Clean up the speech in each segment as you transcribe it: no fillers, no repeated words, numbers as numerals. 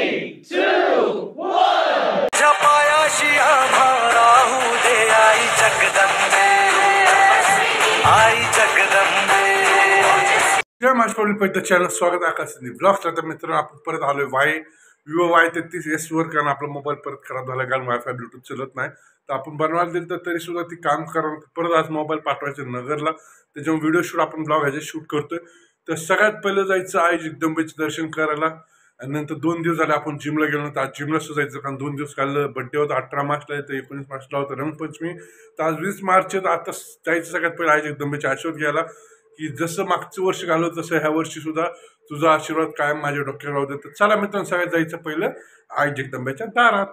3, 2, 1. जपायाशी आम्हाला दे आई जगदंबे, आई जगदंबे. जय माझ्या public channel स्वागत आहे आकाशनी ब्लॉग्स. आता मित्रांनो आपण परत आलोय विवो Y33S वर, कारण आपला मोबाईल परत खराब झाला, कारण वायफाय ब्लूटूथ चलत नाही. तर आपण बनवायला दिलं तर तरी सुद्धा ती काम करा. परत आज मोबाईल पाठवायचं नगरला, त्याच्यामुळे व्हिडिओ शूट आपण ब्लॉग ह्याचे शूट करतोय. तर सगळ्यात पहिलं जायचं आई जगदंबेचं दर्शन करायला, आणि नंतर 2 दिवस झाले आपण जिमला गेलो. तर आज जिमला सुद्धा जायचं, कारण 2 दिवस काल बड्डे होता. 18 मार्चला येतं, 19 मार्चला होतं रंगपंचमी. तर आज 20 मार्च आहे. तर आता जायचं सगळ्यात पहिलं आई जगदंबेचे आशीर्वाद घ्यायला, की जसं मागचं वर्ष घालवलं तसं ह्या वर्षी सुद्धा तुझा आशीर्वाद कायम माझ्या डोक्यावर राहू दे. तर चला मित्रांनो, सगळ्यात जायचं पहिलं आई जगदंबेच्या दारात.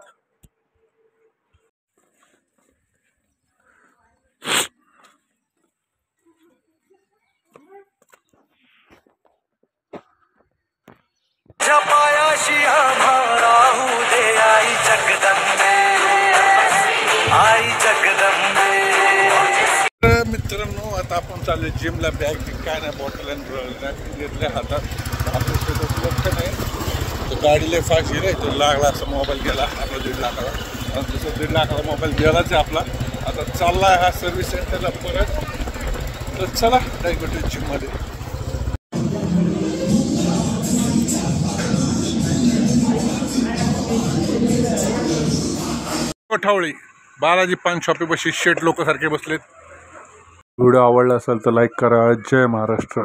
जपायाशी आम्हाला दे आई जगदंबे, आई जगदंबे. तर मित्रांनो, आता आपण चालू जिमला. बॅग काय नाही, बॉटल आणि घेतल्या हातात. आपल्या शेतात लक्ष नाही, तर गाडीला फास्ट गेला. तो लागला असा मोबाईल गेला आपला 1.5 लाखाला, आणि दुसरा 1.5 लाखाला मोबाईल गेलाच आहे आपला. आता चालला आहे हा सर्व्हिस सेंटरला परत. तर चला डायरेक्ट जिममध्ये. कोठावळी बालाजी पान शॉपीपाशी शेट लोक सारखे बसलेत. व्हिडिओ आवडला असेल तर लाईक करा. जय महाराष्ट्र.